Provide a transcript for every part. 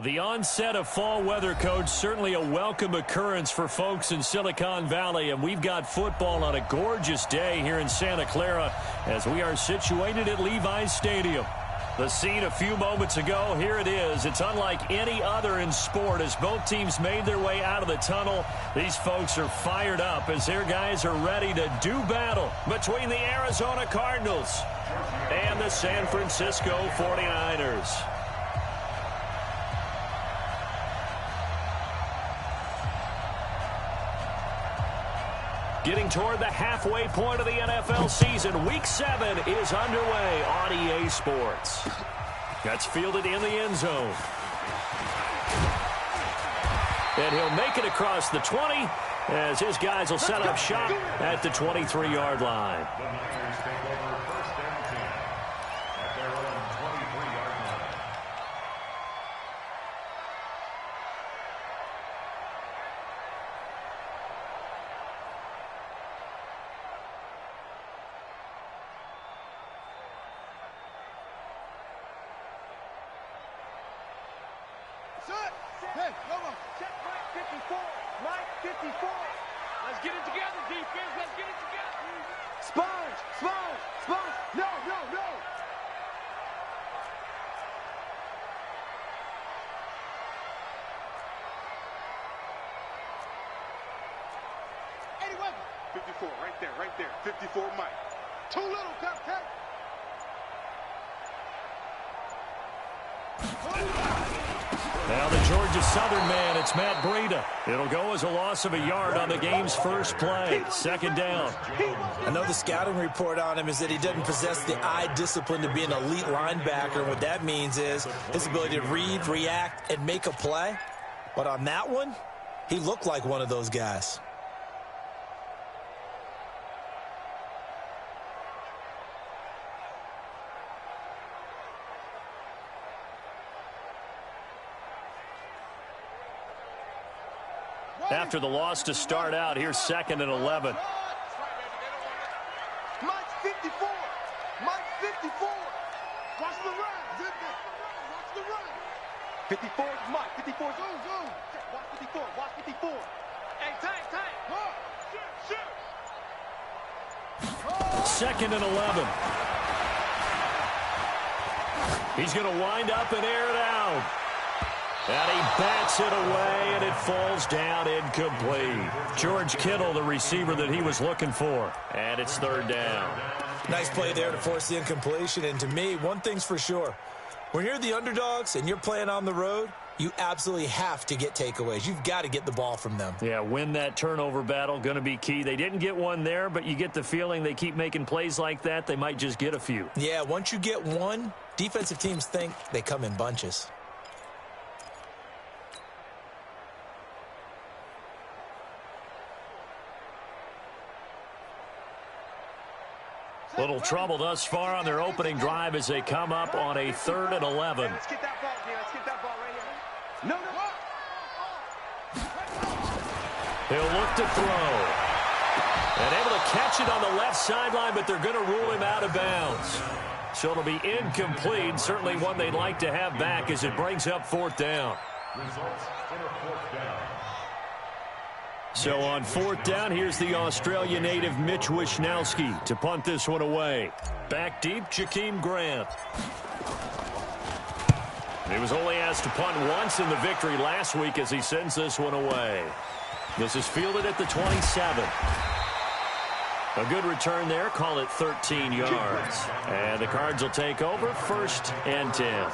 The onset of fall weather, Coach, certainly a welcome occurrence for folks in Silicon Valley, and we've got football on a gorgeous day here in Santa Clara as we are situated at Levi's Stadium. The scene a few moments ago, here it is. It's unlike any other in sport as both teams made their way out of the tunnel. These folks are fired up as their guys are ready to do battle between the Arizona Cardinals and the San Francisco 49ers. Getting toward the halfway point of the NFL season, Week 7 is underway on EA Sports. That's fielded in the end zone. And he'll make it across the 20 as his guys will set up shop at the 23-yard line. Hey, come on. Check Mike 54. Mike 54. Let's get it together, defense. Let's get it together. Sponge, sponge, sponge. No, no, no. Anyway. 54, right there, right there. 54, Mike. Too little, cupcake. Now the Georgia Southern man, it's Matt Breida. It'll go as a loss of a yard on the game's first play. Second down. I know the scouting report on him is that he doesn't possess the eye discipline to be an elite linebacker. And what that means is his ability to read, react, and make a play. But on that one, he looked like one of those guys. After the loss to start out, here's 2nd and 11. Mike 54. Mike 54. Watch the run. Watch the run. 54 is Mike. 54 is zoom. Watch 54. Watch 54. Hey, tank. Shoot. 2nd and 11. He's going to wind up and air it out. And he bats it away, and it falls down incomplete. George Kittle, the receiver that he was looking for. And it's 3rd down. Nice play there to force the incompletion. And to me, one thing's for sure. When you're the underdogs and you're playing on the road, you absolutely have to get takeaways. You've got to get the ball from them. Yeah, win that turnover battle, going to be key. They didn't get one there, but you get the feeling they keep making plays like that, they might just get a few. Yeah, once you get one, defensive teams think they come in bunches. Little trouble thus far on their opening drive as they come up on a 3rd and 11. Let's get that ball here. Let's get that ball right here. No. He'll look to throw. And able to catch it on the left sideline, but they're going to rule him out of bounds. So it'll be incomplete. Certainly one they'd like to have back as it brings up 4th down. So on 4th down, here's the Australia native Mitch Wishnowsky to punt this one away. Back deep, Jakeem Grant. He was only asked to punt once in the victory last week as he sends this one away. This is fielded at the 27. A good return there. Call it 13 yards. And the Cards will take over 1st and 10.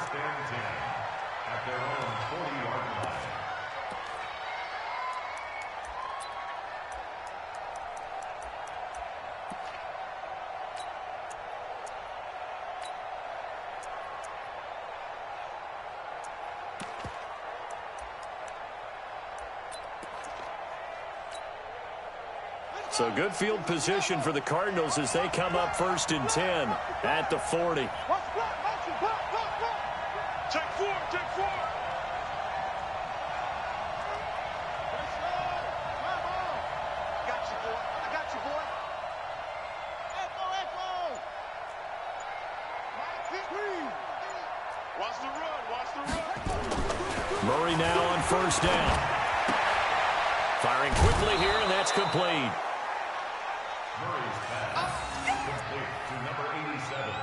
So good field position for the Cardinals as they come up 1st and 10 at the 40. Take 4. Got you, boy. Echo. Watch the run. early now on first down. Firing quickly here, and that's complete. Murray's pass complete to number 87.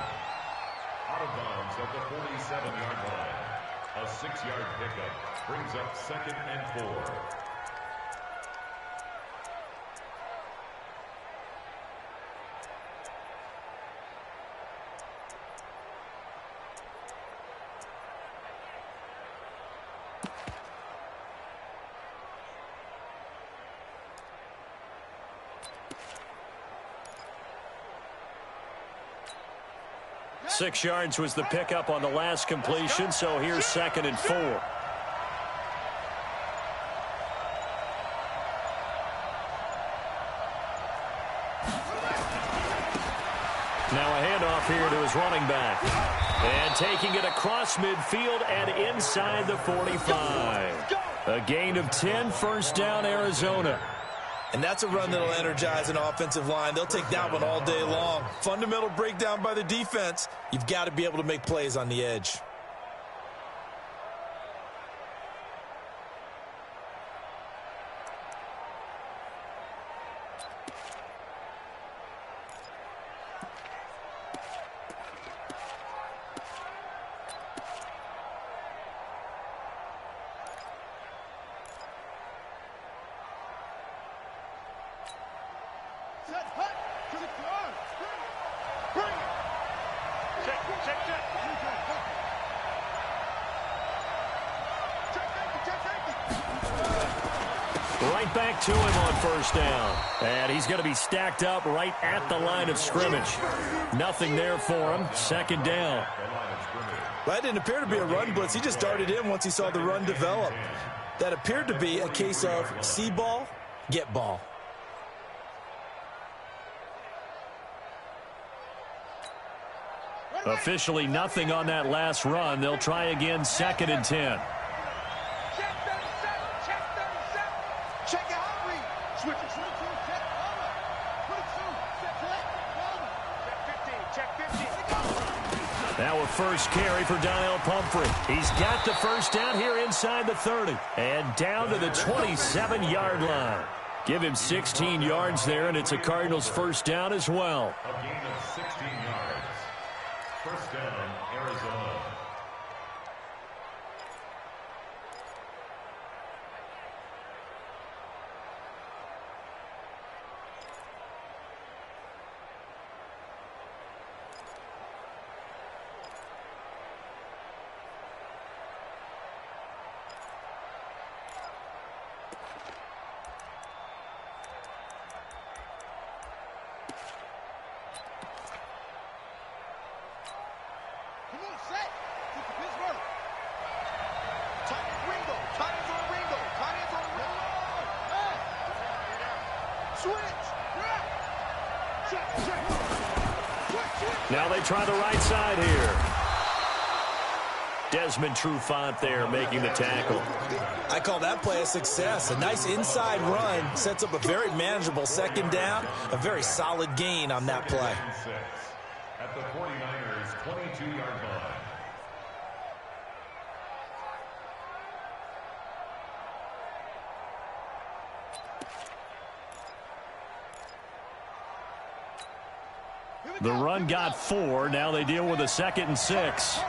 Out of bounds at the 47-yard line. A 6-yard pickup brings up 2nd and 4. Six yards was the pickup on the last completion, so here's 2nd and 4. Now a handoff here to his running back. And taking it across midfield and inside the 45. A gain of 10, first down, Arizona. And that's a run that'll energize an offensive line. They'll take that one all day long. Fundamental breakdown by the defense. You've got to be able to make plays on the edge. Right back to him on first down. And he's going to be stacked up right at the line of scrimmage. Nothing there for him. 2nd down. Well, that didn't appear to be a run blitz. He just darted in once he saw the run develop. That appeared to be a case of see ball, get ball. Officially nothing on that last run. They'll try again, 2nd and 10. Now a first carry for Donnell Pumphrey. He's got the first down here inside the 30. And down to the 27-yard line. Give him 16 yards there, and it's a Cardinals first down as well. A gain of 16 yards. First down, Arizona. Now they try the right side here. Desmond Trufant there making the tackle. I call that play a success. A nice inside run sets up a very manageable 2nd down. A very solid gain on that play. At the 49ers' 22-yard line. The run got 4. Now they deal with a 2nd and 6.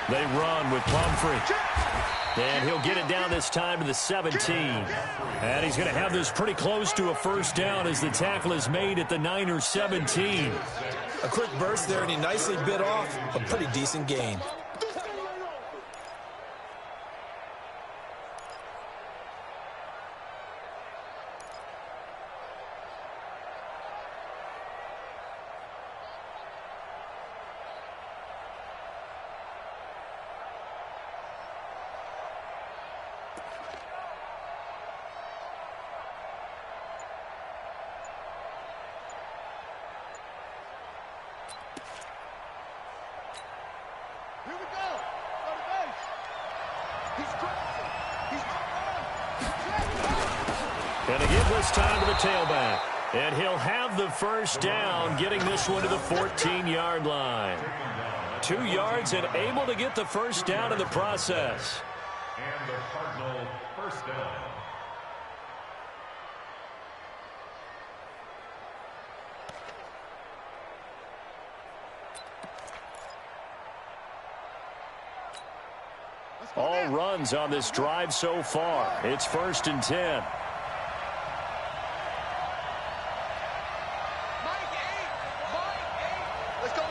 They run with Pumphrey. And he'll get it down this time to the 17. And he's going to have this pretty close to a first down as the tackle is made at the Niners 17. A quick burst there, and he nicely bit off a pretty decent gain. And to give this time to the tailback. And he'll have the first down, getting this one to the 14-yard line. 2 yards and able to get the first down in the process. And the Cardinal first down. All runs on this drive so far. It's 1st and 10. Let's go,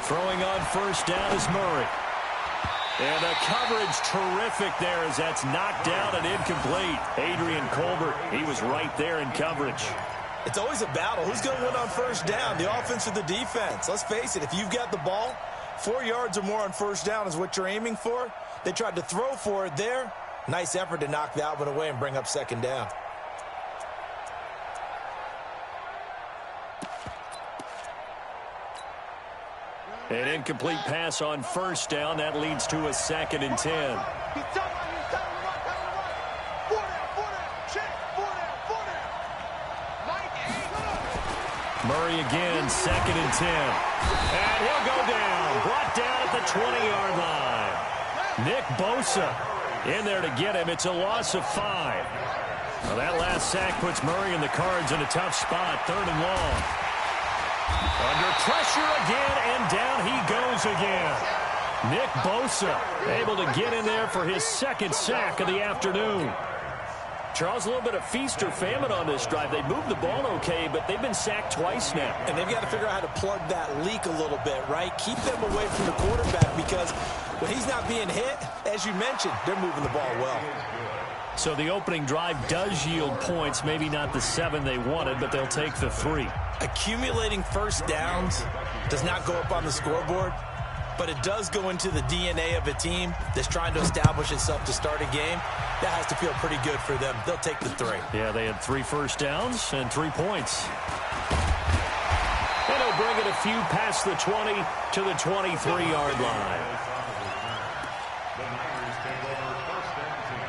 Throwing on first down is Murray. And the coverage terrific there as that's knocked down and incomplete. Adrian Colbert, he was right there in coverage. It's always a battle. Who's going to win on first down, the offense or the defense? Let's face it, if you've got the ball, 4 yards or more on first down is what you're aiming for. They tried to throw for it there. Nice effort to knock that one away and bring up second down. An incomplete pass on first down. That leads to a 2nd and 10. Murray again, 2nd and 10. And he'll go down. Brought down at the 20-yard line. Nick Bosa in there to get him. It's a loss of 5. Well, that last sack puts Murray and the Cards in a tough spot. 3rd and long. Under pressure again, and down he goes again. Nick Bosa able to get in there for his 2nd sack of the afternoon. Charles, a little bit of feast or famine on this drive. They moved the ball okay, but they've been sacked twice now. And they've got to figure out how to plug that leak a little bit, right? Keep them away from the quarterback because when he's not being hit, as you mentioned, they're moving the ball well. So the opening drive does yield points, maybe not the 7 they wanted, but they'll take the 3. Accumulating first downs does not go up on the scoreboard, but it does go into the DNA of a team that's trying to establish itself to start a game. That has to feel pretty good for them. They'll take the 3. Yeah, they had 3 first downs and 3 points. And he'll bring it a few past the 20 to the 23-yard line. The Niners take over 1st and 10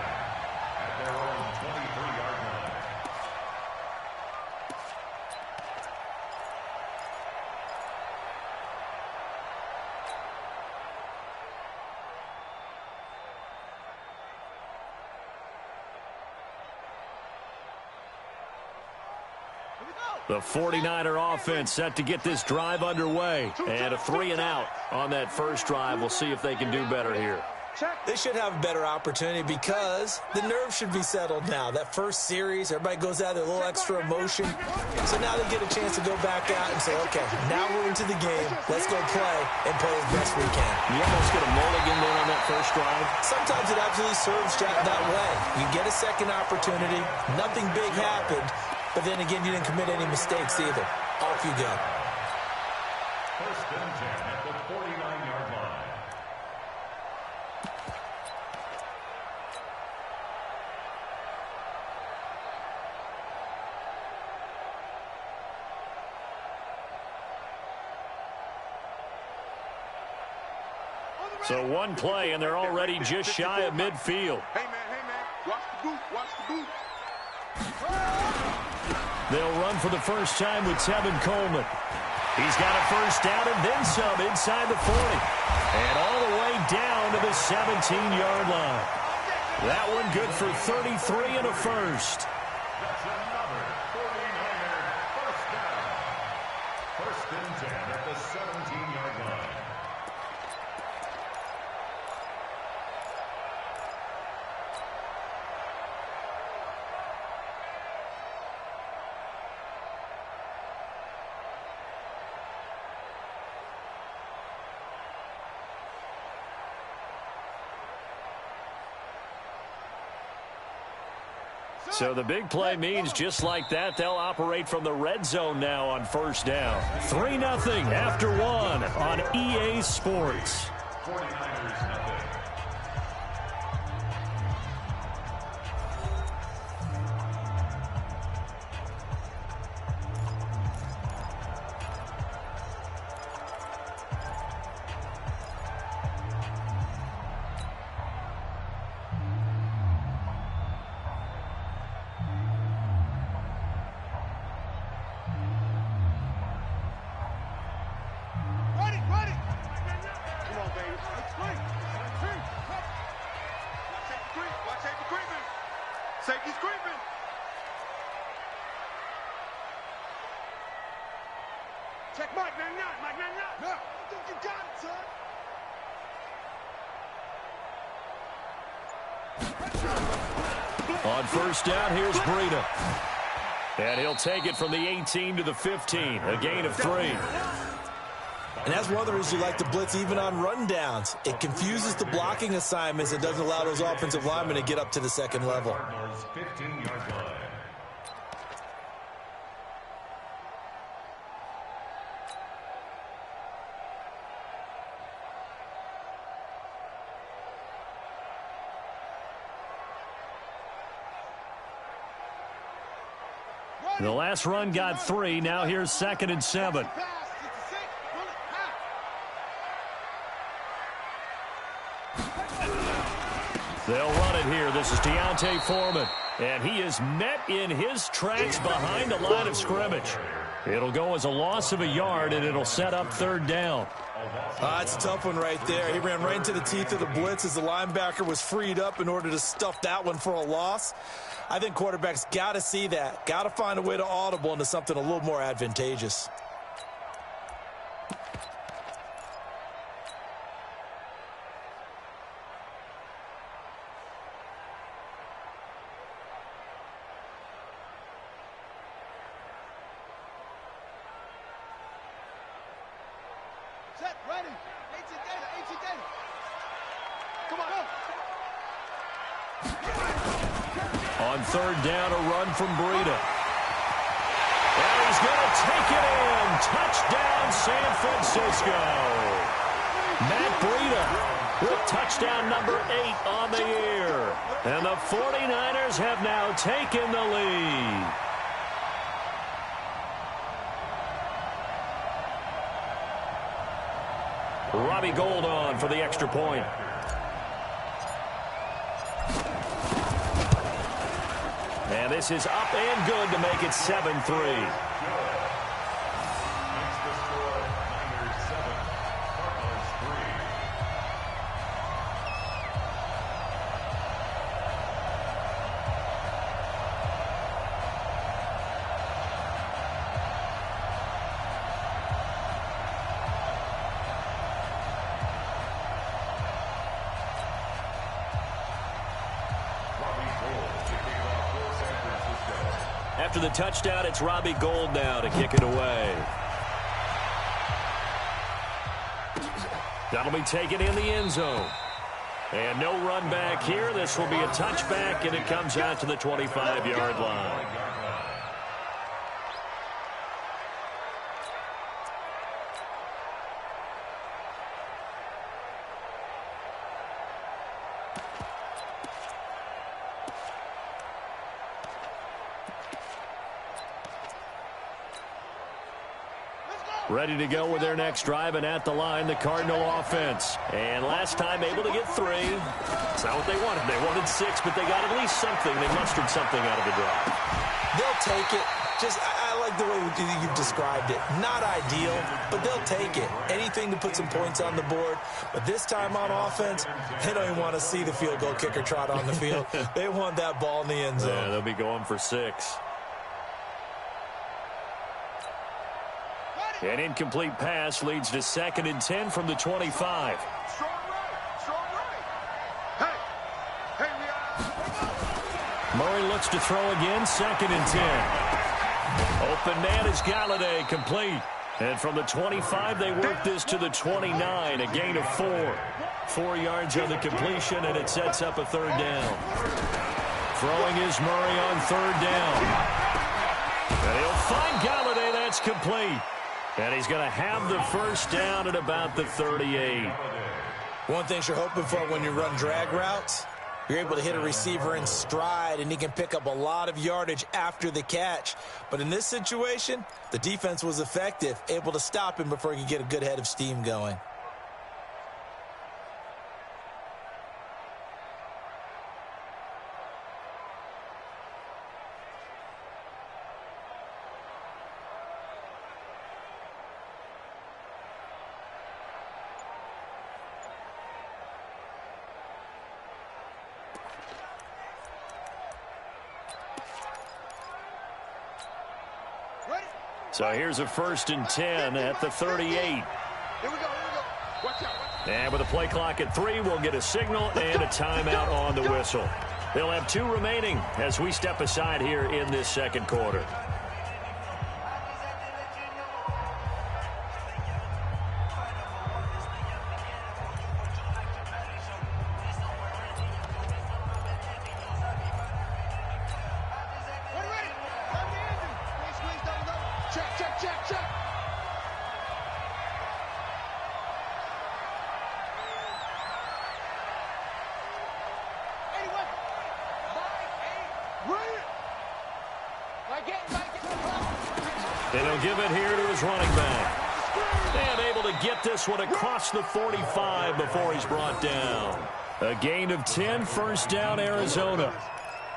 at their own 23-yard line. The 49er offense set to get this drive underway. And a 3 and out on that first drive. We'll see if they can do better here. They should have a better opportunity because the nerves should be settled now. That first series, everybody goes out there, a little extra emotion. So now they get a chance to go back out and say, okay, now we're into the game. Let's go play and play as best we can. You almost get a mulligan there on that first drive. Sometimes it absolutely serves that way. You get a second opportunity. Nothing big happened. But then again, you didn't commit any mistakes either. Off you go. 1st and 10 at the 49-yard line. So one play, and they're already just shy of midfield. Hey, man, watch the boot, watch the boot. They'll run for the first time with Tevin Coleman. He's got a first down and then some inside the 40. And all the way down to the 17-yard line. That one good for 33 and a first. That's another 49er first down. 1st and 10 at the 17-yard line. So the big play means just like that, they'll operate from the red zone now on first down. 3-0 after 1 on EA Sports. 49ers nothing. Check Mike 99, Mike 99. No, I think you got it, son. On first down, here's Breida. And he'll take it from the 18 to the 15, a gain of 3. And that's one of the reasons you like to blitz even on rundowns. It confuses the blocking assignments and doesn't allow those offensive linemen to get up to the second level. 15-yard line. The last run got 3. Now here's 2nd and 7. They'll run it here. This is Deontay Foreman. And he is met in his tracks behind the line of scrimmage. It'll go as a loss of a yard, and it'll set up 3rd down. It's a tough one right there. He ran right into the teeth of the blitz as the linebacker was freed up in order to stuff that one for a loss. I think quarterbacks got to see that. Got to find a way to audible into something a little more advantageous. Set, ready. HT data. Come on, go. On 3rd down, a run from Breida. And he's going to take it in. Touchdown, San Francisco. Matt Breida with touchdown number 8 on the year. And the 49ers have now taken the lead. Robbie Gould on for the extra point. And this is up and good to make it 7-3. After the touchdown, it's Robbie Gould now to kick it away. That'll be taken in the end zone. And no run back here. This will be a touchback, and it comes out to the 25-yard line. Ready to go with their next drive, and at the line, the Cardinal offense. And last time able to get 3. It's not what they wanted. They wanted 6, but they got at least something. They mustered something out of the drive. They'll take it. I like the way you've described it. Not ideal, but they'll take it. Anything to put some points on the board. But this time on offense, they don't even want to see the field goal kicker trot on the field. They want that ball in the end zone. Yeah, they'll be going for 6. An incomplete pass leads to 2nd and 10 from the 25. Strong right. Hey, Murray looks to throw again, 2nd and 10. Open man is Galladay, complete. And from the 25, they work this to the 29, a gain of 4. 4 yards on the completion, and it sets up a 3rd down. Throwing is Murray on 3rd down. And he'll find Galladay, that's complete. And he's going to have the first down at about the 38. One thing you're hoping for when you run drag routes, you're able to hit a receiver in stride, and he can pick up a lot of yardage after the catch. But in this situation, the defense was effective, able to stop him before he could get a good head of steam going. So here's a 1st and 10 at the 38. Here we go. Watch out. And with a play clock at 3, we'll get a signal and a timeout on the whistle. They'll have 2 remaining as we step aside here in this second quarter. They don't give it here to his running back. And able to get this one across the 45 before he's brought down. A gain of 10, 1st down, Arizona.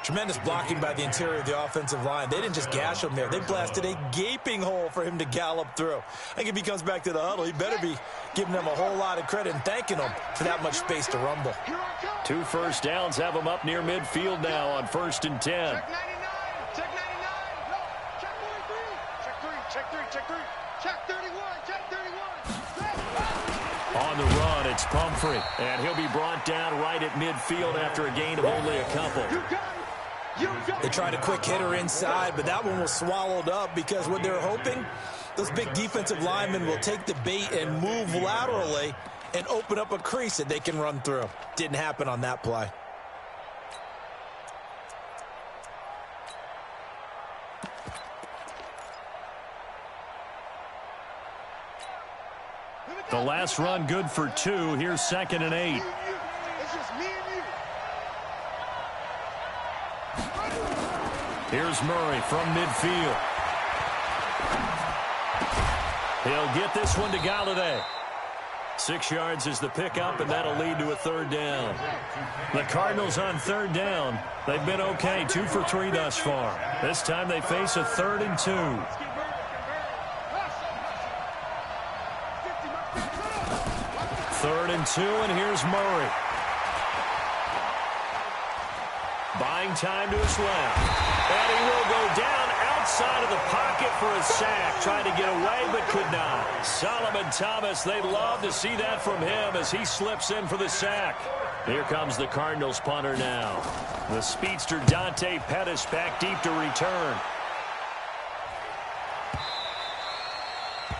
Tremendous blocking by the interior of the offensive line. They didn't just gash him there. They blasted a gaping hole for him to gallop through. I think if he comes back to the huddle, he better be giving them a whole lot of credit and thanking them for that much space to rumble. 2 1st downs have him up near midfield now on 1st and 10. Check 99. Check 99. No. Check 43. Check 3. Check 3. Check 31. Check 31. On the run, it's Pumphrey. And he'll be brought down right at midfield after a gain of only a couple. You got it. They tried a quick hitter inside, but that one was swallowed up because what they're hoping, those big defensive linemen will take the bait and move laterally and open up a crease that they can run through. Didn't happen on that play. The last run good for 2. Here's 2nd and 8. It's just me and you. Here's Murray from midfield. He'll get this one to Galladay. 6 yards is the pickup, and that'll lead to a 3rd down. The Cardinals on 3rd down. They've been okay, 2 for 3 thus far. This time they face a 3rd and 2. 3rd and 2, and here's Murray. Buying time to his left. And he will go down outside of the pocket for a sack. Tried to get away, but could not. Solomon Thomas, they love to see that from him as he slips in for the sack. Here comes the Cardinals punter now. The speedster Dante Pettis back deep to return.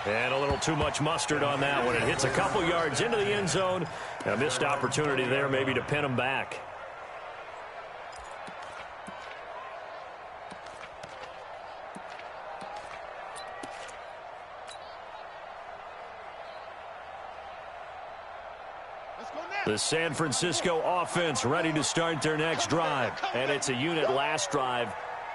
And a little too much mustard on that one. It hits a couple yards into the end zone. A missed opportunity there maybe to pin him back. The San Francisco offense ready to start their next drive. And it's a unit last drive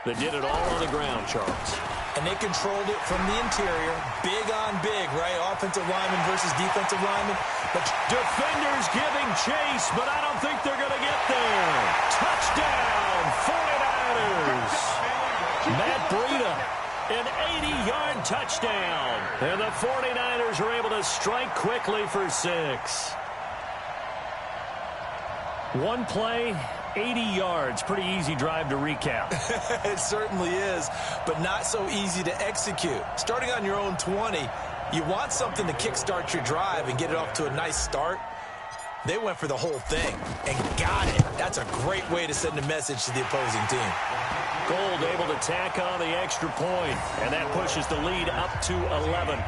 that did it all on the ground, Charles. And they controlled it from the interior. Big on big, right? Offensive lineman versus defensive lineman. But defenders giving chase, but I don't think they're going to get there. Touchdown, 49ers. Matt Breida, an 80-yard touchdown. And the 49ers are able to strike quickly for 6. One play, 80 yards. Pretty easy drive to recap. It certainly is, but not so easy to execute. Starting on your own 20, you want something to kickstart your drive and get it off to a nice start. They went for the whole thing and got it. That's a great way to send a message to the opposing team. Gold able to tack on the extra point, and that pushes the lead up to 11.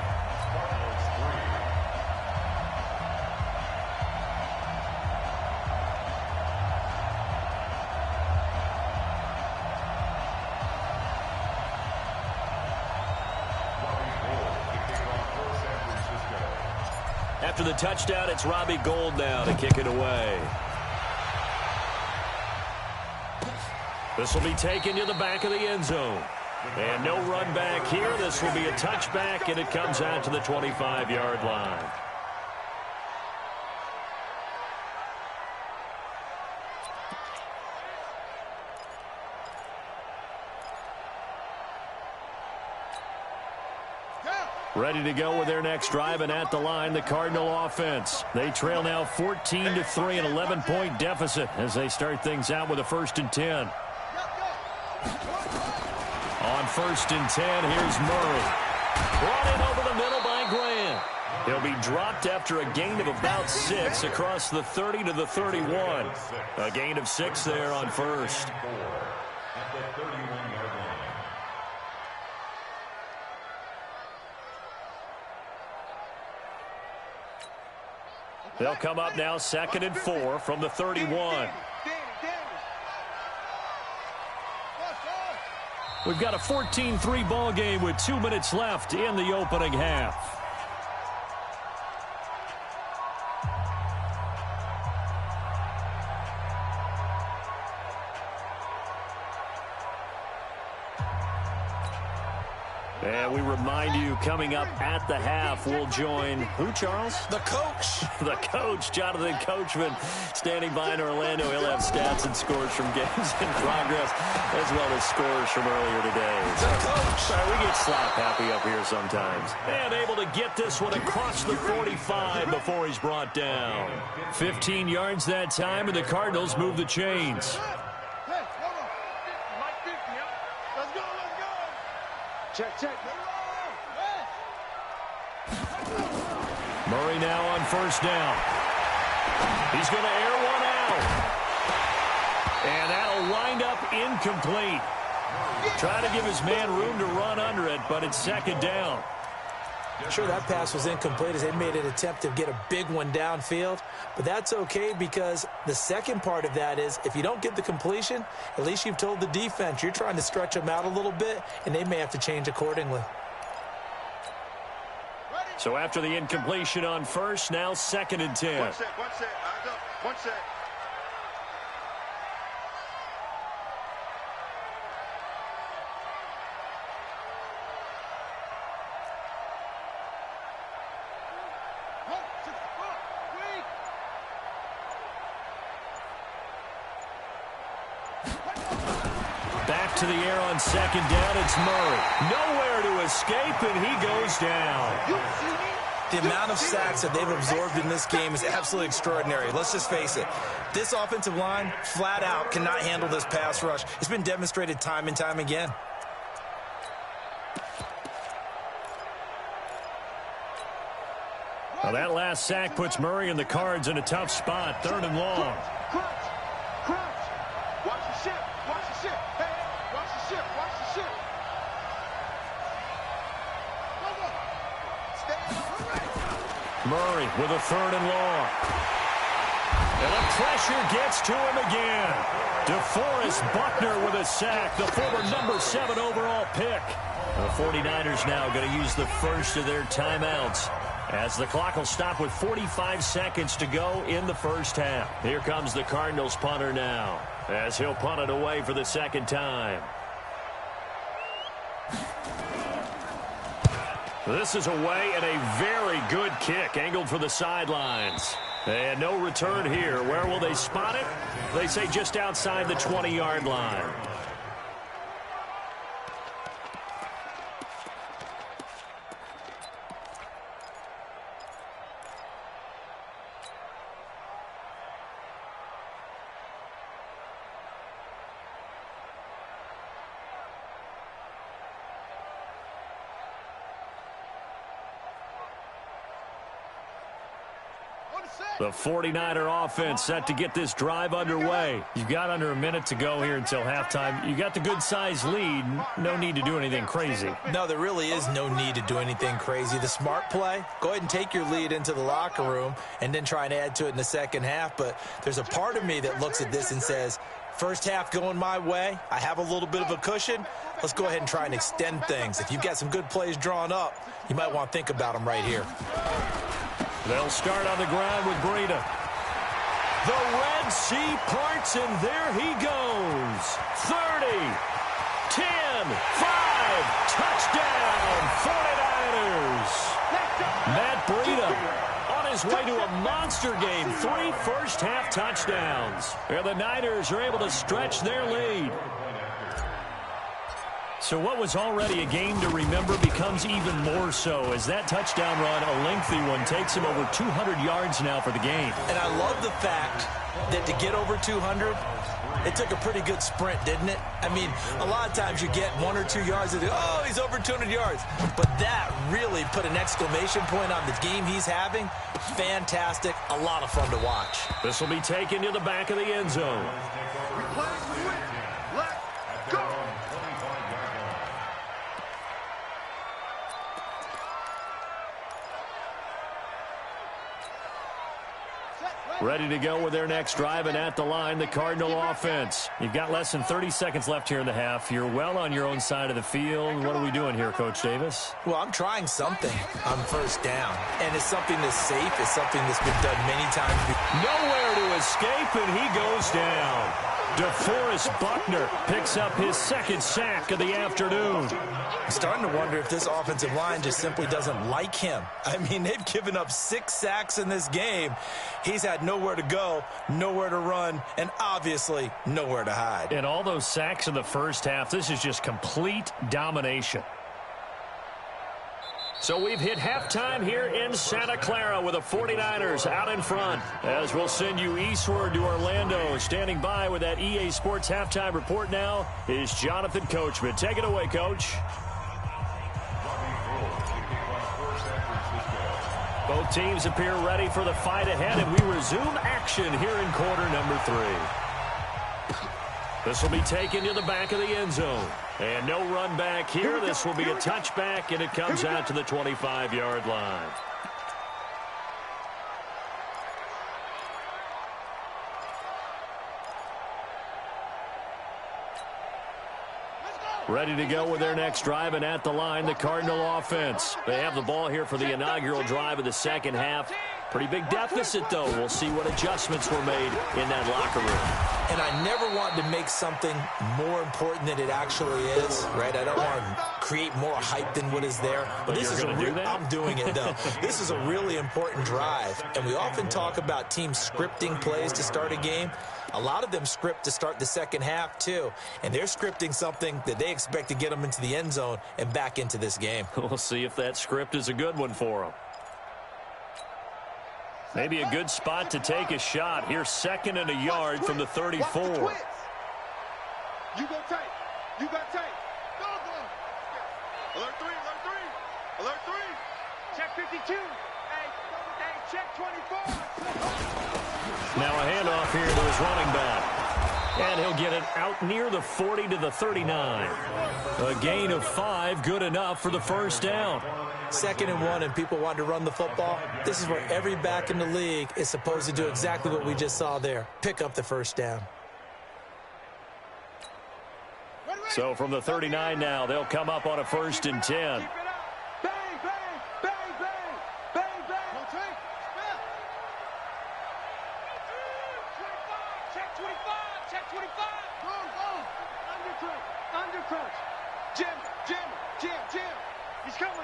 After the touchdown, it's Robbie Gould now to kick it away. This will be taken to the back of the end zone. And no run back here. This will be a touchback, and it comes out to the 25-yard line. Ready to go with their next drive, and at the line, the Cardinal offense. They trail now 14-3, an 11-point deficit as they start things out with a 1st and 10. On 1st and 10, here's Murray. Brought in over the middle by Grant. He'll be dropped after a gain of about 6 across the 30 to the 31. A gain of 6 there on first. At the 31-yard line. They'll come up now 2nd and 4 from the 31. We've got a 14-3 ball game with 2 minutes left in the opening half. And we remind you, coming up at the half, we'll join who, Charles? The coach. The coach, Jonathan Coachman, standing by in Orlando. He'll have stats and scores from games in progress, as well as scores from earlier today. The coach. Sorry, we get slap happy up here sometimes. And able to get this one across the 45 before he's brought down. 15 yards that time, and the Cardinals move the chains. Check. Murray now on first down. He's going to air one out. And that'll wind up incomplete. Try to give his man room to run under it, but it's 2nd down. Sure, that pass was incomplete as they made an attempt to get a big one downfield. But that's okay because the second part of that is if you don't get the completion, at least you've told the defense you're trying to stretch them out a little bit, and they may have to change accordingly. So after the incompletion on first, now 2nd and 10. One set. Eyes up. One set. Back to the air on 2nd down. It's Murray. Nowhere to escape, and he goes down. The amount of sacks that they've absorbed in this game is absolutely extraordinary. Let's just face it. This offensive line, flat out, cannot handle this pass rush. It's been demonstrated time and time again. Well, that last sack puts Murray and the Cards in a tough spot. 3rd and long. Crunch. Watch the ship. Hey, watch the ship. Murray with a 3rd and long. And the pressure gets to him again. DeForest Buckner with a sack, the former number 7 overall pick. The 49ers now going to use the first of their timeouts, as the clock will stop with 45 seconds to go in the first half. Here comes the Cardinals punter now, as he'll punt it away for the 2nd time. This is away, and a very good kick angled for the sidelines. And no return here. Where will they spot it? They say just outside the 20-yard line. The 49er offense set to get this drive underway. You've got under a minute to go here until halftime. You got the good-sized lead. No need to do anything crazy. No, there really is no need to do anything crazy. The smart play, go ahead and take your lead into the locker room and then try and add to it in the second half. But there's a part of me that looks at this and says, first half going my way, I have a little bit of a cushion. Let's go ahead and try and extend things. If you've got some good plays drawn up, you might want to think about them right here. They'll start on the ground with Breida. The Red Sea parts, and there he goes. 30, 10, 5, touchdown, 49ers. Matt Breida on his way to a monster game. 3 first-half touchdowns. And the Niners are able to stretch their lead. So what was already a game to remember becomes even more so as that touchdown run, a lengthy one, takes him over 200 yards now for the game. And I love the fact that to get over 200, It took a pretty good sprint, didn't it? I mean, a lot of times you get 1 or 2 yards and oh, he's over 200 yards. But that really put an exclamation point on the game he's having. Fantastic. A lot of fun to watch. This will be taken to the back of the end zone. Let's go. Ready to go with their next drive, and at the line, the Cardinal offense. You've got less than 30 seconds left here in the half. You're well on your own side of the field. What are we doing here, Coach Davis? Well, I'm trying something on first down, and it's something that's safe. It's something that's been done many times before. Nowhere to escape, and he goes down. DeForest Buckner picks up his second sack of the afternoon. I'm starting to wonder if this offensive line just simply doesn't like him. I mean, they've given up 6 sacks in this game. He's had nowhere to go, nowhere to run, and obviously nowhere to hide. And all those sacks in the first half, this is just complete domination. So we've hit halftime here in Santa Clara with the 49ers out in front. As we'll send you eastward to Orlando. Standing by with that EA Sports halftime report now is Jonathan Coachman. Take it away, Coach. Both teams appear ready for the fight ahead, and we resume action here in quarter number 3. This will be taken to the back of the end zone. And no run back here. This will be a touchback, and it comes out to the 25-yard line. Ready to go with their next drive, and at the line, the Cardinal offense. They have the ball here for the inaugural drive of the second half. Pretty big deficit, though. We'll see what adjustments were made in that locker room. And I never want to make something more important than it actually is, right? I don't want to create more hype than what is there. But this is I'm doing it, though. This is a really important drive. And we often talk about teams scripting plays to start a game. A lot of them script to start the second half, too. And they're scripting something that they expect to get them into the end zone and back into this game. We'll see if that script is a good one for them. Maybe a good spot to take a shot. Here's 2nd and a yard from the 34. You go tight. You got tight. Go. Alert 3, alert 3. Alert 3. Check 52. Hey, check 24. Now a handoff here to his running back. And he'll get it out near the 40 to the 39. A gain of 5, good enough for the first down. 2nd and 1, and people want to run the football. This is where every back in the league is supposed to do exactly what we just saw there. Pick up the first down. So from the 39 now, they'll come up on a 1st and 10. Bang, bang, bang, bang, bang, bang. No take. Check 25, check 25. Go. Undercrunch. Jim. He's coming.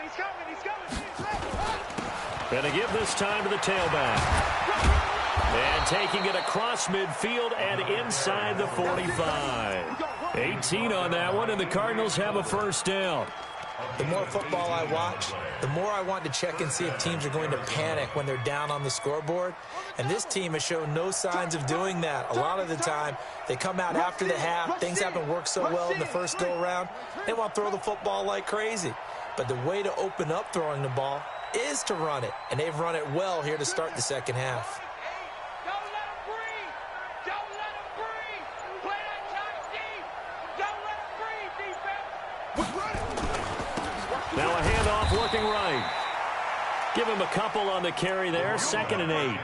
And to give this time to the tailback. And taking it across midfield and inside the 45. 18 on that one, and the Cardinals have a first down. The more football I watch, the more I want to check and see if teams are going to panic when they're down on the scoreboard. And this team has shown no signs of doing that. A lot of the time, they come out after the half. Things haven't worked so well in the first go-around. They want to throw the football like crazy. But the way to open up throwing the ball is to run it. And they've run it well here to start the second half. Now a handoff looking right. Give him a couple on the carry there. 2nd and 8.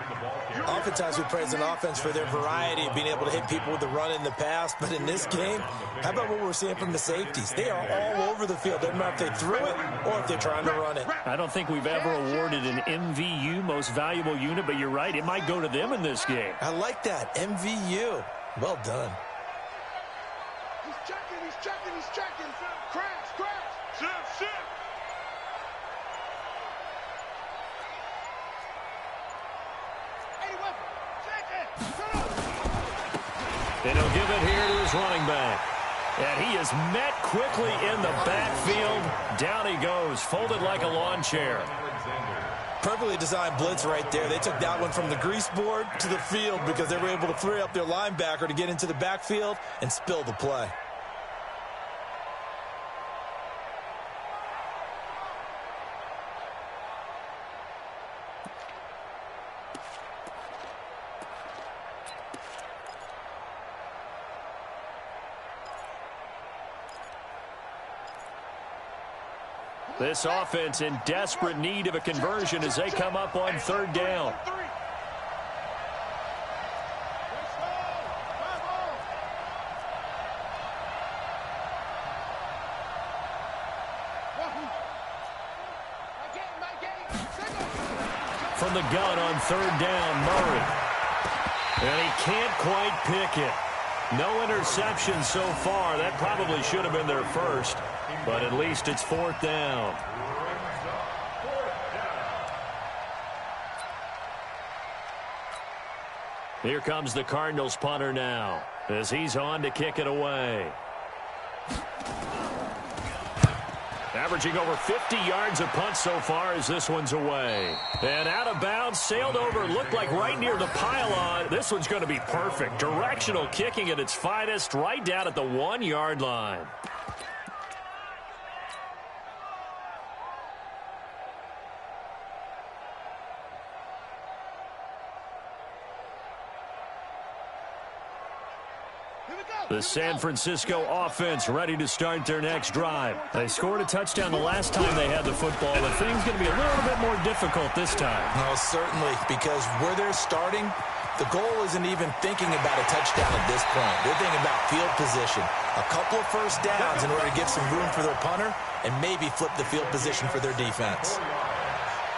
Oftentimes we praise an offense for their variety of being able to hit people with the run in the pass. But in this game, how about what we're seeing from the safeties? They are all over the field. Doesn't matter if they threw it or if they're trying to run it. I don't think we've ever awarded an MVU, most valuable unit, but you're right. It might go to them in this game. I like that. MVU. Well done. He's checking. Crash. Shift. And he'll give it here to his running back. And he is met quickly in the backfield. Down he goes, folded like a lawn chair. Perfectly designed blitz right there. They took that one from the grease board to the field because they were able to free up their linebacker to get into the backfield and spill the play. This offense in desperate need of a conversion as they come up on third down. From the gun on third down, Murray. And he can't quite pick it. No interception so far. That probably should have been their first. But at least it's fourth down. Here comes the Cardinals punter now as he's on to kick it away. Averaging over 50 yards a punt so far as this one's away. And out of bounds, sailed over, looked like right near the pylon. This one's going to be perfect. Directional kicking at its finest, right down at the 1-yard line. The San Francisco offense ready to start their next drive. They scored a touchdown the last time they had the football. The thing's going to be a little bit more difficult this time. No, certainly, because where they're starting, the goal isn't even thinking about a touchdown at this point. They're thinking about field position. A couple of first downs in order to get some room for their punter and maybe flip the field position for their defense.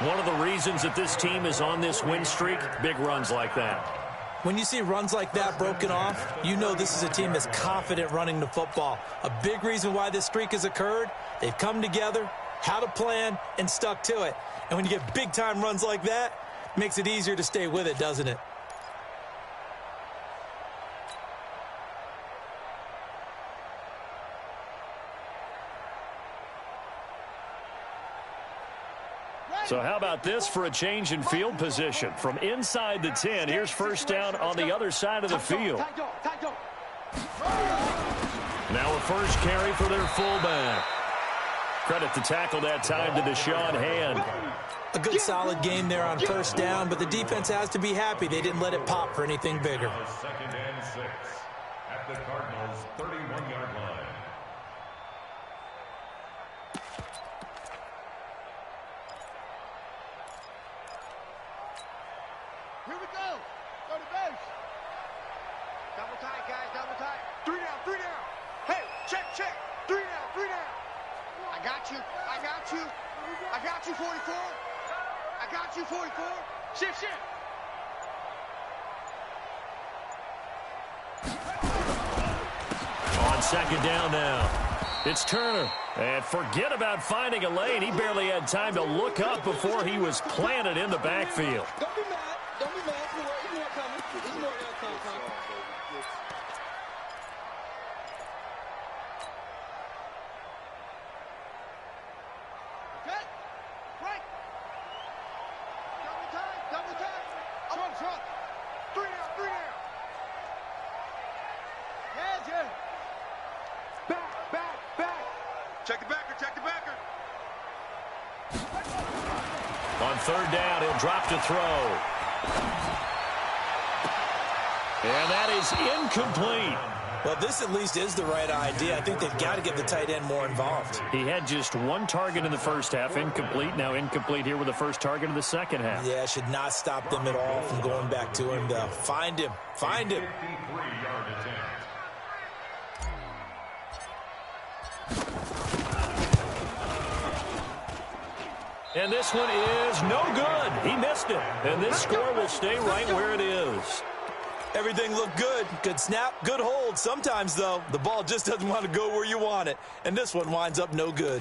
One of the reasons that this team is on this win streak, big runs like that. When you see runs like that broken off, you know this is a team that's confident running the football. A big reason why this streak has occurred, they've come together, had a plan, and stuck to it. And when you get big-time runs like that, it makes it easier to stay with it, doesn't it? So how about this for a change in field position? From inside the 10, here's first down on the other side of the field. Now a first carry for their fullback. Credit the tackle that time to Deshaun Hand. A good solid game there on first down, but the defense has to be happy they didn't let it pop for anything bigger. Second and 6 at the Cardinals' 31-yard line. Here we go. Go to base. Double tight, guys. Double tight. 3 down. 3 down. Hey, check. 3 down. 3 down. I got you. I got you, 44. I got you, 44. Shift. On second down now. It's Turner. And forget about finding a lane. He barely had time to look up before he was planted in the backfield. Don't be mad. Don't be mad. There's more coming. There's more coming. Okay. Right. Double time. Front. 3 down. Heads in. Back. Check the backer. On third down, he'll drop to throw. And that is incomplete. Well, this at least is the right idea. I think they've got to get the tight end more involved. He had just one target in the first half, incomplete. Now incomplete here with the first target of the second half. Yeah, should not stop them at all from going back to him, though. Find him. 53-yard attempt. And this one is no good. He missed it. And this score will stay right where it is. Everything looked good. Good snap, good hold. Sometimes, though, the ball just doesn't want to go where you want it. And this one winds up no good.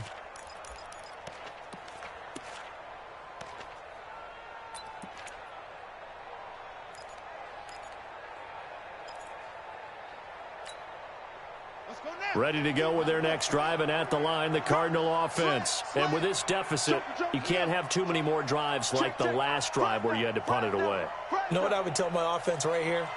Let's Ready to go with their next drive, and at the line, the Cardinal offense. And with this deficit, you can't have too many more drives like the last drive where you had to punt it away. You know what I would tell my offense right here?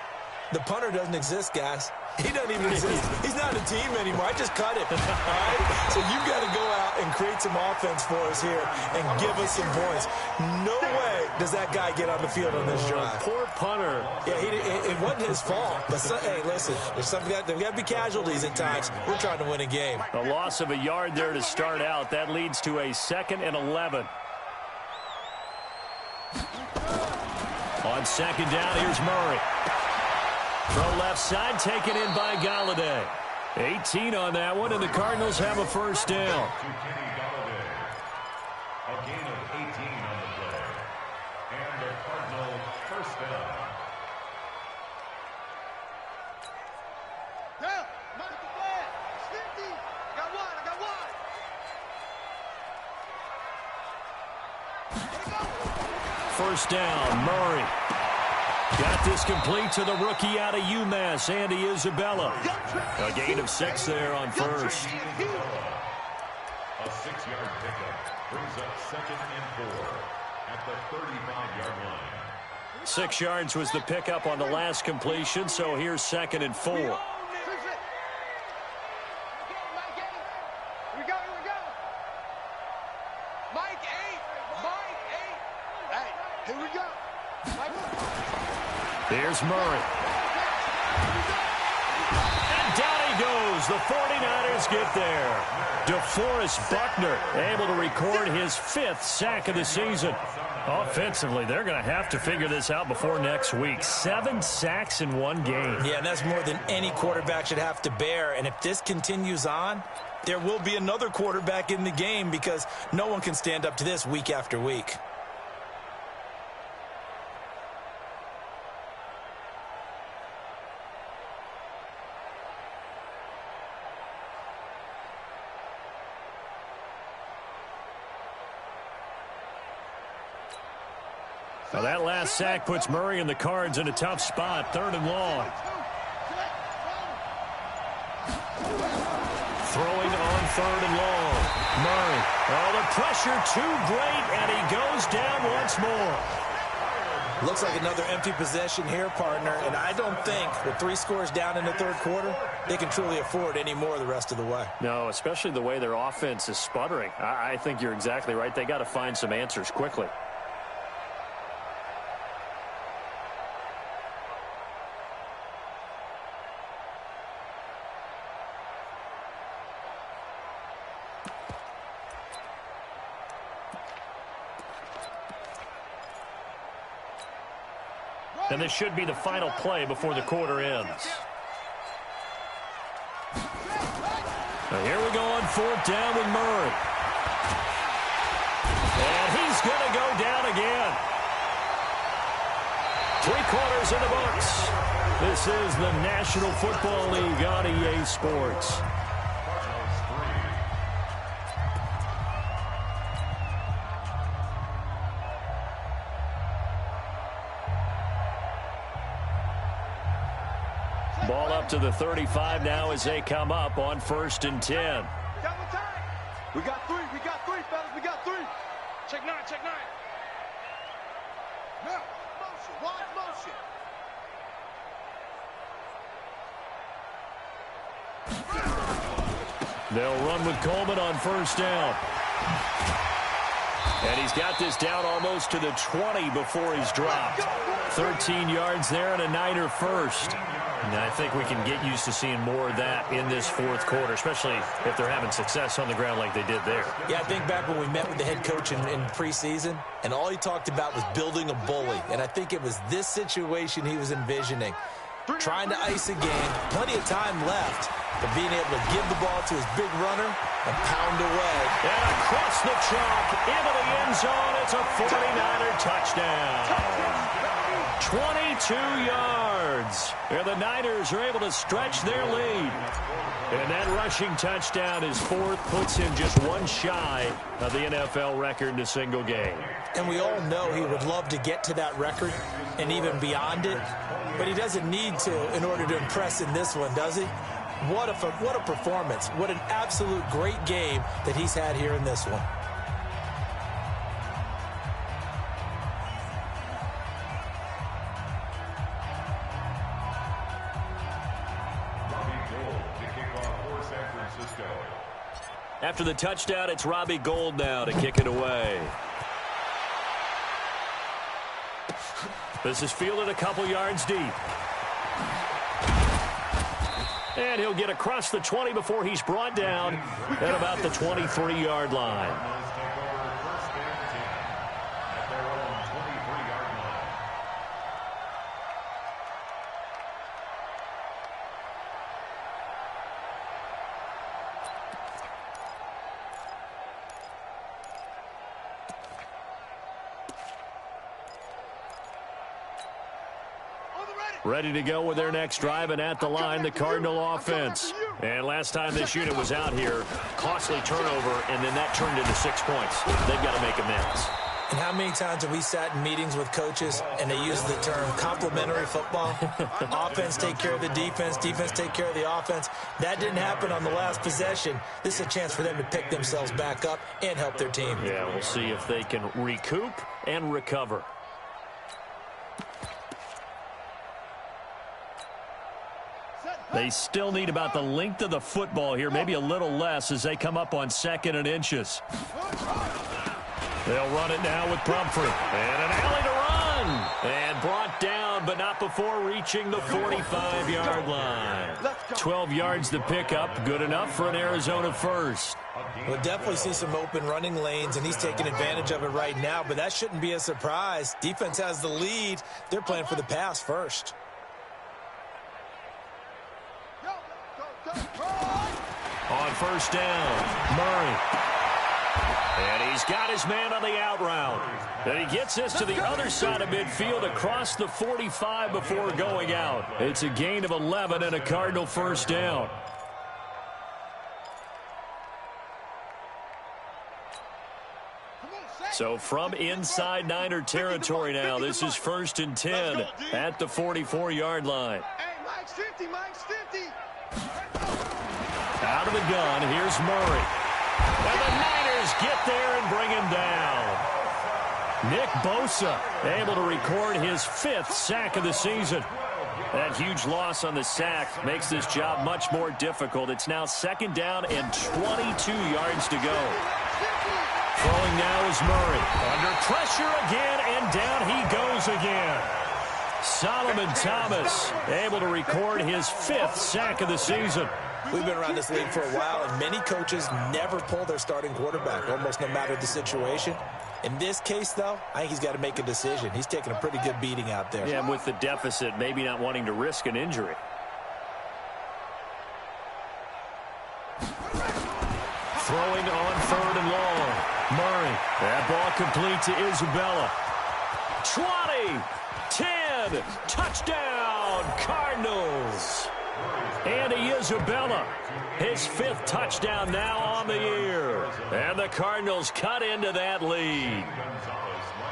The punter doesn't exist, guys. He doesn't even exist. He's not a team anymore. I just cut him. All right? So you've got to go out and create some offense for us here and give us some points. No way does that guy get on the field on this drive. Poor punter. Yeah, it wasn't his fault. But, hey, listen, there's got to be casualties at times. We're trying to win a game. A loss of a yard there to start out. That leads to a 2nd and 11. On 2nd down, here's Murray. Throw left side, taken in by Galladay. 18 on that one, and the Cardinals have a first down. A gain of 18 on the play. And the Cardinal first down. Down. Mark the flag. 50. I got one. First down, Murray. Got this complete to the rookie out of UMass, Andy Isabella. A gain of 6 there on first. A 6-yard pickup brings up 2nd and 4 at the 35-yard line. 6 yards was the pickup on the last completion, so here's 2nd and 4. Here we go. Mike 8. Hey, here we go. There's Murray. And down he goes. The 49ers get there. DeForest Buckner able to record his 5th sack of the season. Offensively, they're going to have to figure this out before next week. 7 sacks in one game. Yeah, and that's more than any quarterback should have to bear. And if this continues on, there will be another quarterback in the game because no one can stand up to this week after week. Now that last sack puts Murray and the Cards in a tough spot. 3rd and long. Throwing on 3rd and long. Murray. Oh, the pressure too great, and he goes down once more. Looks like another empty possession here, partner, and I don't think with 3 scores down in the 3rd quarter, they can truly afford any more the rest of the way. No, especially the way their offense is sputtering. I think you're exactly right. They got to find some answers quickly. And this should be the final play before the quarter ends. Now here we go on 4th down with Murray. And he's going to go down again. 3 quarters in the books. This is the National Football League on EA Sports. Ball up to the 35 now as they come up on 1st and 10. We got 3, fellas, we got 3. Check 9. Now, motion, wide motion. They'll run with Coleman on 1st down. And he's got this down almost to the 20 before he's dropped. 13 yards there and a Niner first. And I think we can get used to seeing more of that in this 4th quarter, especially if they're having success on the ground like they did there. Yeah, I think back when we met with the head coach in preseason, and all he talked about was building a bully. And I think it was this situation he was envisioning. Trying to ice a game, plenty of time left, but being able to give the ball to his big runner and pound away. And across the chalk, into the end zone, it's a 49er touchdown. 22 yards. And the Niners are able to stretch their lead. And that rushing touchdown is 4th, puts him just 1 shy of the NFL record in a single game. And we all know he would love to get to that record and even beyond it, but he doesn't need to in order to impress in this one, does he? what a performance. What an absolute great game that he's had here in this one. After the touchdown, it's Robbie Gould now to kick it away. This is fielded a couple yards deep. And he'll get across the 20 before he's brought down at about the 23-yard line. Ready to go with their next drive, and at the line, the Cardinal offense. And last time this unit was out here, costly turnover, and then that turned into 6 points. They've got to make amends. And how many times have we sat in meetings with coaches and they use the term complementary football? Offense take care of the defense, defense take care of the offense. That didn't happen on the last possession. This is a chance for them to pick themselves back up and help their team. Yeah, we'll see if they can recoup and recover. They still need about the length of the football here, maybe a little less as they come up on 2nd and inches. They'll run it now with Pumphrey. And an alley to run. And brought down, but not before reaching the 45-yard line. 12 yards to pick up. Good enough for an Arizona first. We'll definitely see some open running lanes, and he's taking advantage of it right now, but that shouldn't be a surprise. Defense has the lead. They're playing for the pass first. On first down, Murray. And he's got his man on the out route. And he gets this to the other side of midfield across the 45 before going out. It's a gain of 11 and a Cardinal first down. So from inside Niner territory now, this is 1st and 10 at the 44-yard line. Hey, Mike's 50, Mike's 50. Out of the gun, here's Murray. And the Niners get there and bring him down. Nick Bosa able to record his 5th sack of the season. That huge loss on the sack makes this job much more difficult. It's now 2nd down and 22 yards to go. Throwing now is Murray. Under pressure again, and down he goes again. Solomon Thomas able to record his 5th sack of the season. We've been around this league for a while, and many coaches never pull their starting quarterback, almost no matter the situation. In this case, though, I think he's got to make a decision. He's taking a pretty good beating out there. Yeah, and with the deficit, maybe not wanting to risk an injury. Throwing on 3rd and long. Murray. That ball complete to Isabella. 20, 10, touchdown, Cardinals. Andy Isabella, his 5th touchdown now on the year. And the Cardinals cut into that lead.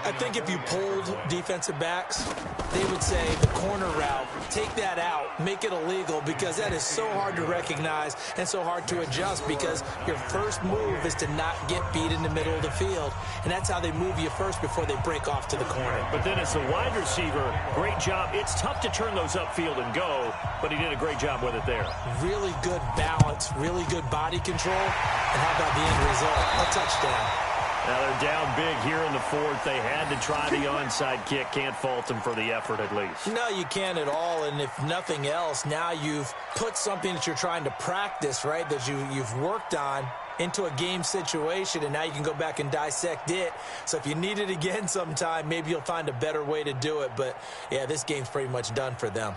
I think if you pulled defensive backs, they would say the corner route, take that out, make it illegal, because that is so hard to recognize and so hard to adjust, because your first move is to not get beat in the middle of the field. And that's how they move you first before they break off to the corner. But then as the wide receiver, great job. It's tough to turn those upfield and go, but he did a great job with it there. Really good balance, really good body control. And how about the end result? A touchdown. Now they're down big here in the 4th. They had to try the onside kick. Can't fault them for the effort at least. No, you can't at all. And if nothing else, now you've put something that you're trying to practice, right, that you've worked on into a game situation, and now you can go back and dissect it. So if you need it again sometime, maybe you'll find a better way to do it. But, yeah, this game's pretty much done for them.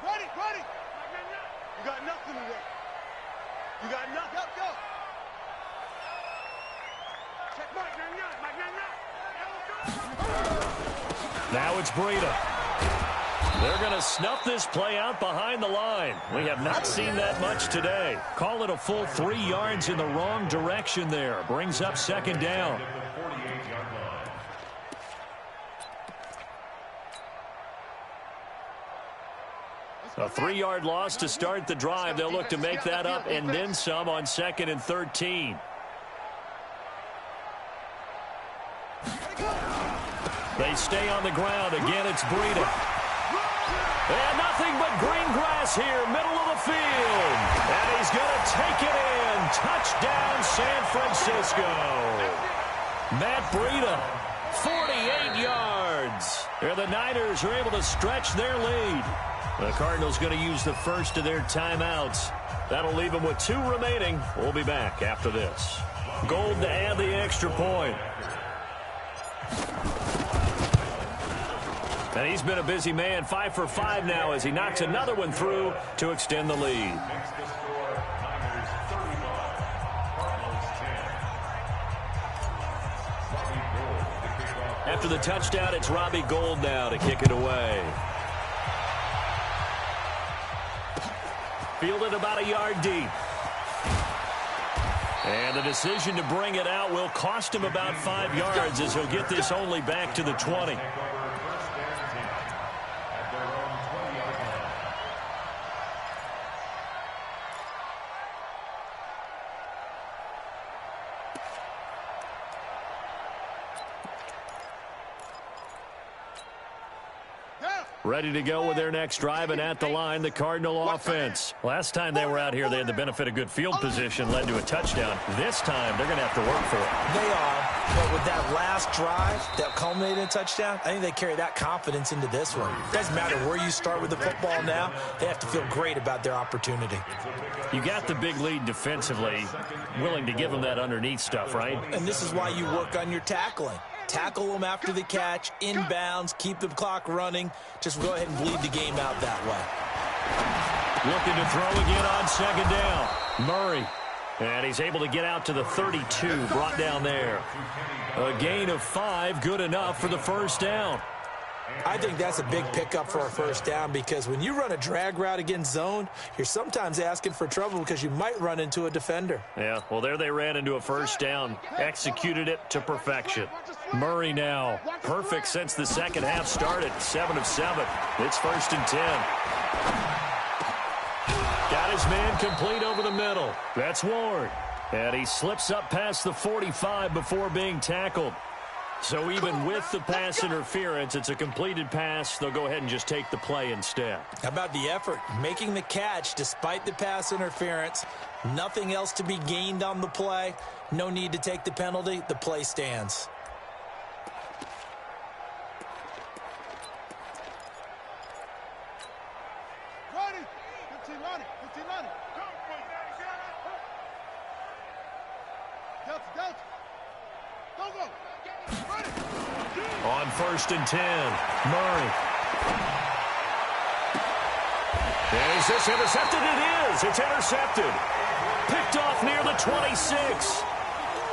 Ready. You got nothing today. You got nothing. Go. Now it's Breida. They're going to snuff this play out behind the line. We have not seen that much today. Call it a full 3 yards in the wrong direction there. Brings up 2nd down. Let's A 3-yard loss to start the drive. They'll look to make that up and then some on 2nd and 13. They stay on the ground. Again, it's Breida. And nothing but green grass here, middle of the field. And he's going to take it in. Touchdown, San Francisco. Matt Breida, 48 yards. And the Niners are able to stretch their lead. The Cardinals going to use the first of their timeouts. That'll leave them with 2 remaining. We'll be back after this. Gold to add the extra point. And he's been a busy man, 5 for 5 now as he knocks another one through to extend the lead. After the touchdown, it's Robbie Gould now to kick it away. Fielded about a yard deep. And the decision to bring it out will cost him about 5 yards as he'll get this only back to the 20. Ready to go with their next drive, and at the line, the Cardinal offense. Last time they were out here, they had the benefit of good field position, led to a touchdown. This time, they're going to have to work for it. They are, but with that last drive that culminated in a touchdown, I think they carry that confidence into this one. It doesn't matter where you start with the football now. They have to feel great about their opportunity. You got the big lead defensively, willing to give them that underneath stuff, right? And this is why you work on your tackling. Tackle them after the catch, inbounds, keep the clock running. Just go ahead and bleed the game out that way. Looking to throw again on 2nd down. Murray. And he's able to get out to the 32, brought down there. A gain of 5, good enough for the first down. I think that's a big pickup for a first down because when you run a drag route against zone, you're sometimes asking for trouble because you might run into a defender. Yeah, well, there they ran into a first down, executed it to perfection. Murray now, perfect since the second half started, 7 of 7. It's 1st and 10. Got his man complete over the middle. That's Ward. And he slips up past the 45 before being tackled. So even with the pass interference, it's a completed pass. They'll go ahead and just take the play instead. How about the effort? Making the catch despite the pass interference. Nothing else to be gained on the play. No need to take the penalty. The play stands. On 1st and 10, Murray. Is this intercepted? It is. It's intercepted. Picked off near the 26.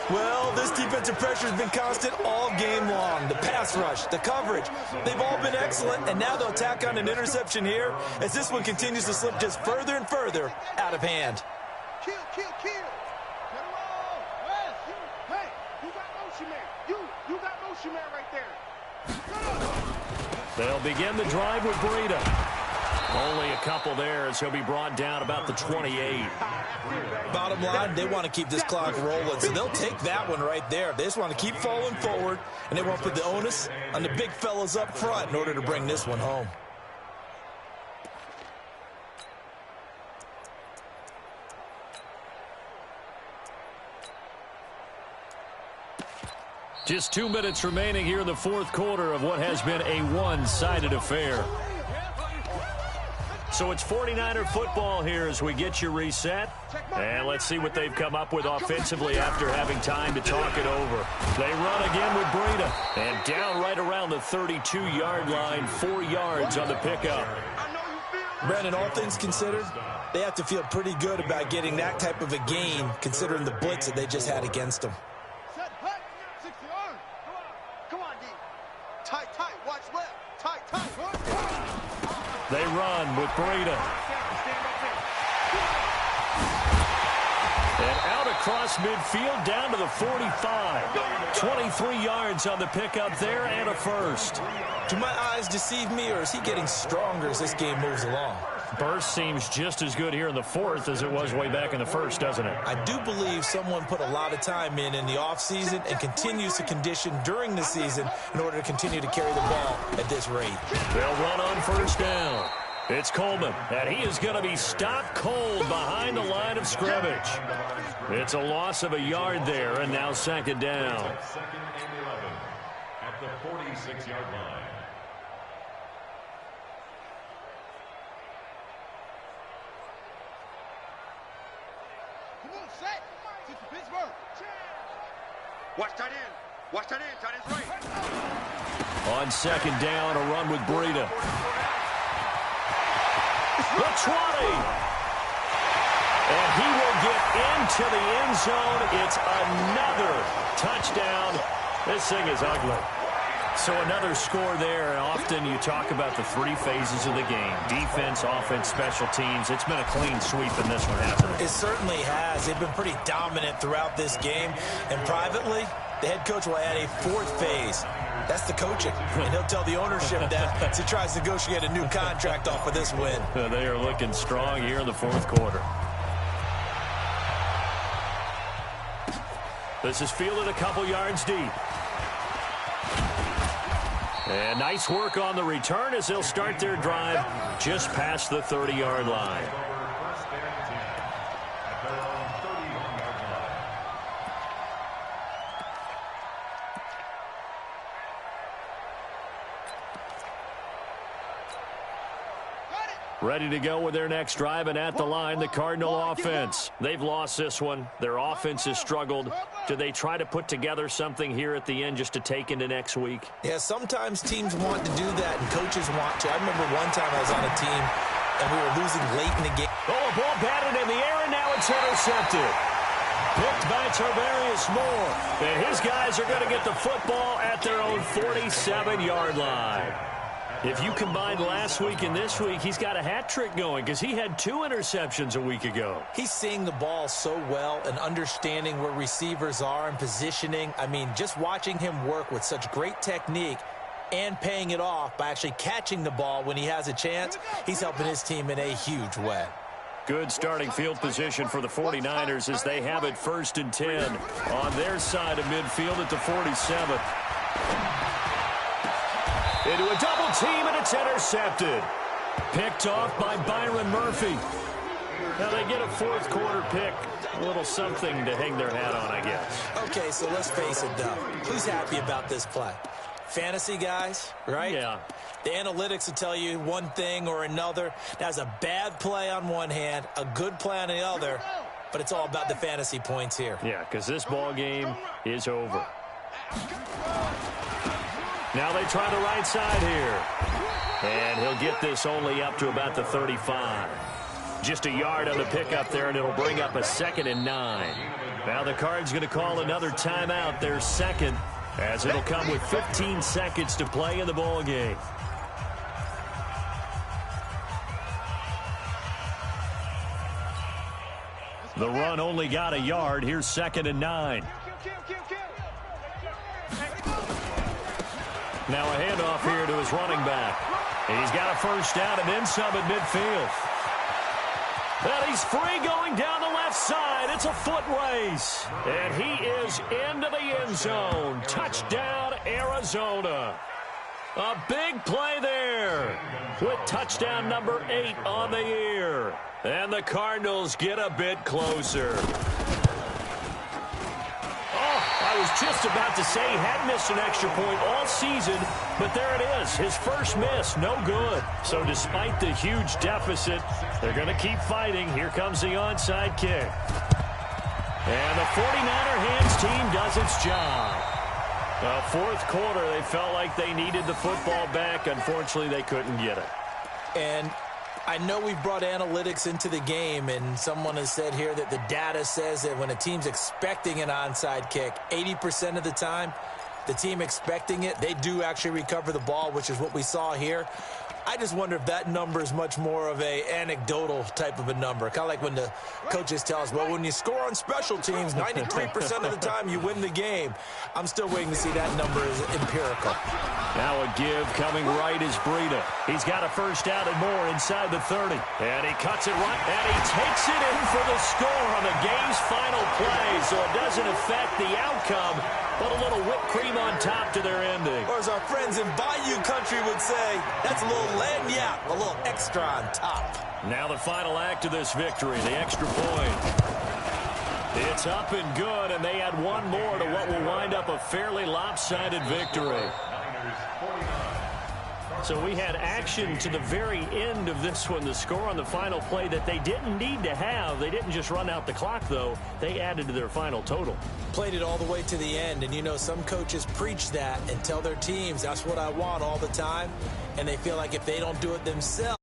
Well, this defensive pressure has been constant all game long. The pass rush, the coverage, they've all been excellent, and now they'll tack on an interception here as this one continues to slip just further and further out of hand. Kill. Hey, you got motion man. You got motion man right there. They'll begin the drive with Breida. Only a couple there as he'll be brought down about the 28. Bottom line, they want to keep this clock rolling, so they'll take that one right there. They just want to keep falling forward, and they want to put the onus on the big fellas up front in order to bring this one home. Just 2 minutes remaining here in the 4th quarter of what has been a one-sided affair. So it's 49er football here as we get you reset. And let's see what they've come up with offensively after having time to talk it over. They run again with Breida. And down right around the 32-yard line, 4 yards on the pickup. Brandon, all things considered, they have to feel pretty good about getting that type of a gain considering the blitz that they just had against them. They run with Breida. And out across midfield down to the 45. 23 yards on the pickup there and a first. Do my eyes deceive me, or is he getting stronger as this game moves along? Burst seems just as good here in the fourth as it was way back in the first, doesn't it? I do believe someone put a lot of time in the offseason and continues to condition during the season in order to continue to carry the ball at this rate. They'll run on first down. It's Coleman, and he is going to be stopped cold behind the line of scrimmage. It's a loss of a yard there, and now second down. Second and 11 at the 46-yard line. Watch tight end. Watch tight end. Tight end's right. On second down, a run with Breida. The 20. And he will get into the end zone. It's another touchdown. This thing is ugly. So another score there, and often you talk about the three phases of the game. Defense, offense, special teams. It's been a clean sweep in this one, hasn't it? It certainly has. They've been pretty dominant throughout this game. And privately, the head coach will add a fourth phase. That's the coaching. And he'll tell the ownership that as he tries to negotiate a new contract off of this win. They are looking strong here in the fourth quarter. This is fielded a couple yards deep. And nice work on the return as they'll start their drive just past the 30-yard line. First and 10 at their own 31-yard line. Ready to go with their next drive, and at the line, the Cardinal offense. They've lost this one. Their offense has struggled. Do they try to put together something here at the end just to take into next week? Yeah, sometimes teams want to do that, and coaches want to. I remember one time I was on a team, and we were losing late in the game. Oh, a ball batted in the air, and now it's intercepted. Picked by Tarvarius Moore. And his guys are going to get the football at their own 47-yard line. If you combine last week and this week, he's got a hat trick going because he had 2 interceptions a week ago. He's seeing the ball so well and understanding where receivers are and positioning. I mean, just watching him work with such great technique and paying it off by actually catching the ball when he has a chance, he's helping his team in a huge way. Good starting field position for the 49ers as they have it 1st and 10 on their side of midfield at the 47. Into a double team, and it's intercepted. Picked off by Byron Murphy. Now they get a fourth quarter pick. A little something to hang their hat on, I guess. Okay, so let's face it, though. Who's happy about this play? Fantasy guys, right? Yeah. The analytics will tell you one thing or another. That's a bad play on one hand, a good play on the other, but it's all about the fantasy points here. Yeah, because this ball game is over. Now they try the right side here. And he'll get this only up to about the 35. Just a yard on the pickup there, and it'll bring up a 2nd and 9. Now the Cards going to call another timeout, their second, as it'll come with 15 seconds to play in the ball game. The run only got a yard. Here's 2nd and 9. Now a handoff here to his running back. And he's got a first down and then some at midfield. And he's free going down the left side. It's a foot race. And he is into the end zone. Touchdown, Arizona. A big play there with touchdown number 8 on the year. And the Cardinals get a bit closer. I was just about to say he had missed an extra point all season, but there it is. His first miss, no good. So despite the huge deficit, they're going to keep fighting. Here comes the onside kick. And the 49er hands team does its job. Fourth quarter, they felt like they needed the football back. Unfortunately, they couldn't get it. And I know we've brought analytics into the game, and someone has said here that the data says that when a team's expecting an onside kick, 80% of the time, the team expecting it, they do actually recover the ball, which is what we saw here. I just wonder if that number is much more of a anecdotal type of a number. Kind of like when the coaches tell us, well, when you score on special teams, 93% of the time you win the game. I'm still waiting to see that number is empirical. Now a give coming right is Breida. He's got a first down and more inside the 30. And he cuts it right, and he takes it in for the score on the game's final play. So it doesn't affect the outcome, but a little whipped cream on top to their ending. Or as our friends in Bayou Country would say, that's a little lagniappe, a little extra on top. Now the final act of this victory, the extra point. It's up and good, and they add one more to what will wind up a fairly lopsided victory. So we had action to the very end of this one. The score on the final play that they didn't need to have. They didn't just run out the clock, though. They added to their final total. Played it all the way to the end, and you know some coaches preach that and tell their teams, that's what I want all the time, and they feel like if they don't do it themselves,